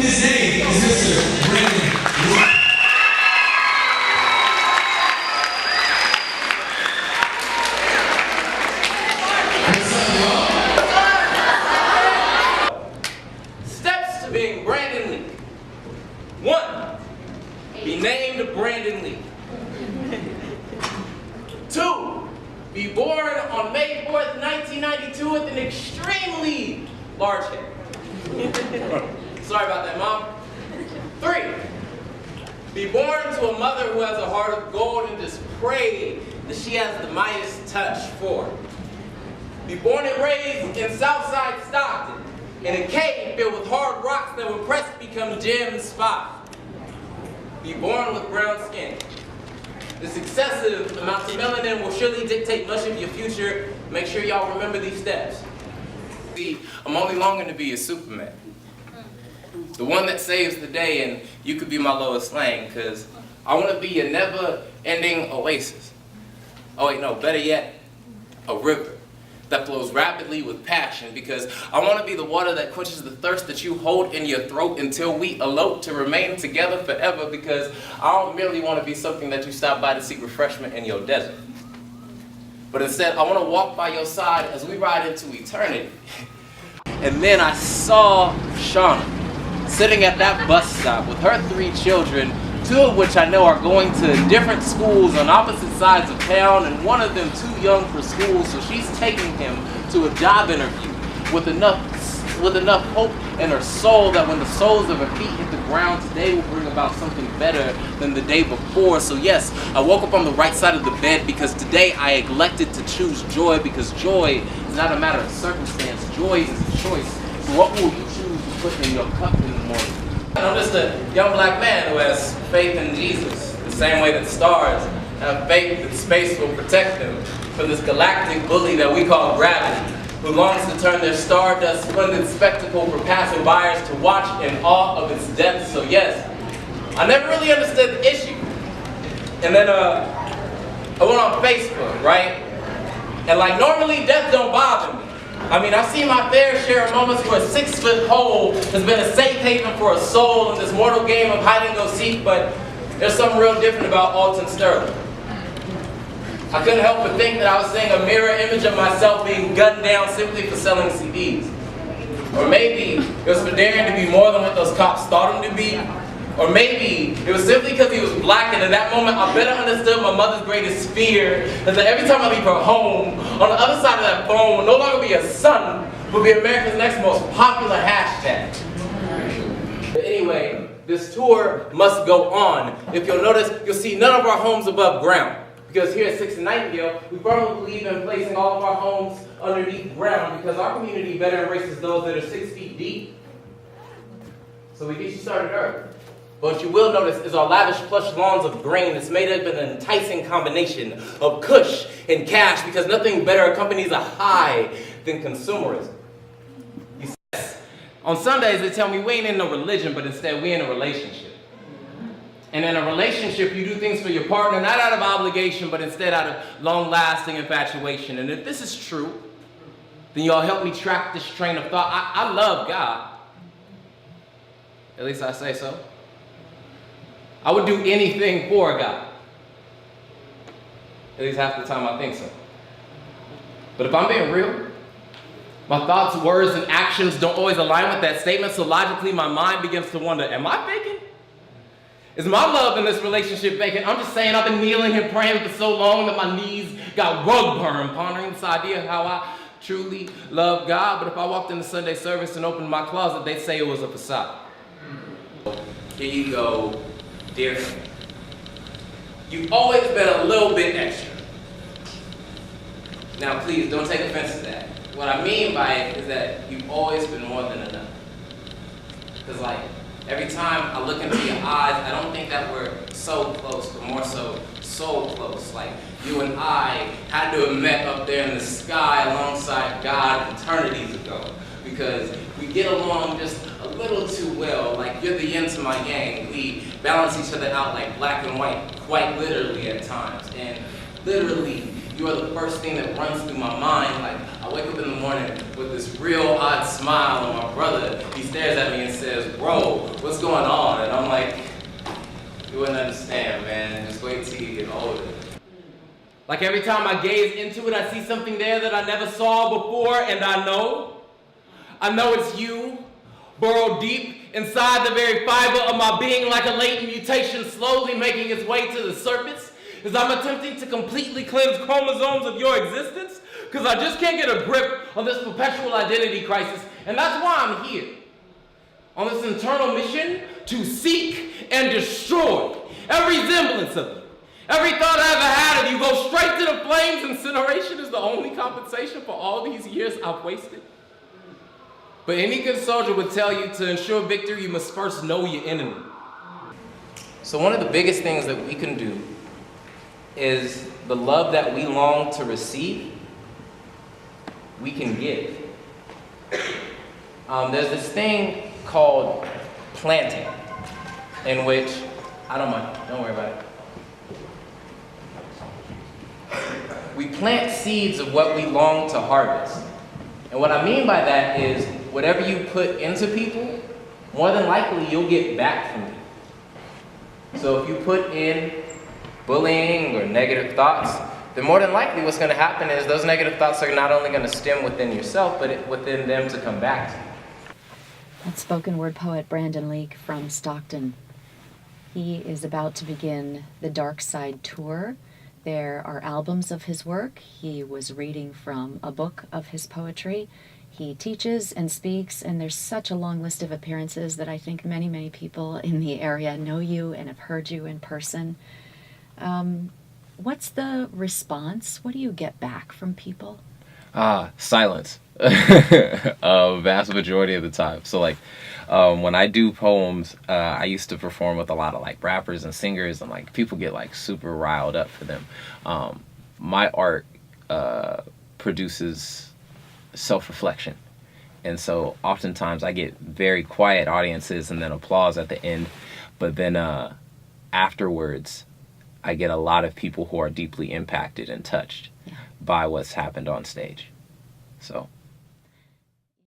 His name is Mr. Brandon Leake. Steps to being Brandon Leake. 1. Be named Brandon Leake. 2. Be born on May 4th, 1992 with an extremely large head. Sorry about that, Mom. 3. Be born to a mother who has a heart of gold and just pray that she has the Midas touch for her. Be born and raised in Southside Stockton, in a cave filled with hard rocks that when pressed become gem spots. Be born with brown skin. This excessive amount of melanin will surely dictate much of your future. Make sure y'all remember these steps. See, I'm only longing to be a Superman. The one that saves the day, and you could be my Lois Lane, because I want to be a never-ending oasis. Oh wait, no, better yet, a river that flows rapidly with passion, because I want to be the water that quenches the thirst that you hold in your throat until we elope to remain together forever, because I don't merely want to be something that you stop by to seek refreshment in your desert. But instead, I want to walk by your side as we ride into eternity. And then I saw Shauna sitting at that bus stop with her 3 children, 2 of which I know are going to different schools on opposite sides of town, and one of them too young for school, so she's taking him to a job interview with enough hope in her soul that when the soles of her feet hit the ground today will bring about something better than the day before. So yes, I woke up on the right side of the bed because today I elected to choose joy, because joy is not a matter of circumstance. Joy is a choice. So what will you choose to put in your cup in the morning? I'm just a young black man who has faith in Jesus, the same way that stars have faith that space will protect them from this galactic bully that we call gravity, who longs to turn their stardust splendid spectacle for passing buyers to watch in awe of its depths. So yes, I never really understood the issue. And then I went on Facebook, right? And like normally death don't bother me. I mean, I've seen my fair share of moments where a 6-foot hole has been a safe haven for a soul in this mortal game of hide and go seek, but there's something real different about Alton Sterling. I couldn't help but think that I was seeing a mirror image of myself being gunned down simply for selling CDs. Or maybe it was for daring to be more than what those cops thought him to be. Or maybe it was simply because he was black, and in that moment I better understood my mother's greatest fear, is that every time I leave her home, on the other side of that phone will no longer be a son, but be America's next most popular hashtag. But anyway, this tour must go on. If you'll notice, you'll see none of our homes above ground. Because here at 6 and Nightingale, we firmly believe in placing all of our homes underneath ground, because our community better embraces those that are 6 feet deep. So we get you started early. But what you will notice is our lavish plush lawns of grain that's made up of an enticing combination of kush and cash, because nothing better accompanies a high than consumerism. Yes. On Sundays they tell me we ain't in no religion, but instead we in a relationship. And in a relationship you do things for your partner, not out of obligation, but instead out of long-lasting infatuation. And if this is true, then y'all help me track this train of thought. I love God. At least I say so. I would do anything for God. At least half the time I think so. But if I'm being real, my thoughts, words, and actions don't always align with that statement, so logically my mind begins to wonder, am I faking? Is my love in this relationship vacant? I'm just saying I've been kneeling and praying for so long that my knees got rug burn, pondering this idea of how I truly love God. But if I walked into Sunday service and opened my closet, they'd say it was a facade. Here you go, dear friend. You've always been a little bit extra. Now please, don't take offense to that. What I mean by it is that you've always been more than enough. Because like, every time I look into your eyes, I don't think that we're so close, but more so close. Like you and I had to have met up there in the sky alongside God eternities ago. Because we get along just a little too well. Like you're the yin to my yang. We balance each other out like black and white, quite literally at times. And literally, you are the first thing that runs through my mind. Like I I wake up in the morning with this real odd smile, and my brother, he stares at me and says, "Bro, what's going on?" And I'm like, "You wouldn't understand, man. Just wait till you get older." Like every time I gaze into it, I see something there that I never saw before, and I know it's you, burrowed deep inside the very fiber of my being, like a latent mutation slowly making its way to the surface, as I'm attempting to completely cleanse chromosomes of your existence, because I just can't get a grip on this perpetual identity crisis, and that's why I'm here, on this internal mission to seek and destroy every semblance of you. Every thought I ever had of you goes straight to the flames. Incineration is the only compensation for all these years I've wasted. But any good soldier would tell you to ensure victory, you must first know your enemy. So one of the biggest things that we can do is the love that we long to receive, we can give. There's this thing called planting, in which, I don't mind, don't worry about it. We plant seeds of what we long to harvest. And what I mean by that is, whatever you put into people, more than likely you'll get back from them. So if you put in bullying or negative thoughts, then more than likely what's going to happen is those negative thoughts are not only going to stem within yourself, but within them to come back to you. That's spoken word poet Brandon Leake from Stockton. He is about to begin the Dark Side Tour. There are albums of his work. He was reading from a book of his poetry. He teaches and speaks, and there's such a long list of appearances that I think many, many people in the area know you and have heard you in person. What's the response? What do you get back from people? Silence. A vast majority of the time. So like when I do poems, I used to perform with a lot of like rappers and singers, and like people get like super riled up for them. My art produces self-reflection, and so oftentimes I get very quiet audiences and then applause at the end, but then afterwards I get a lot of people who are deeply impacted and touched by what's happened on stage. So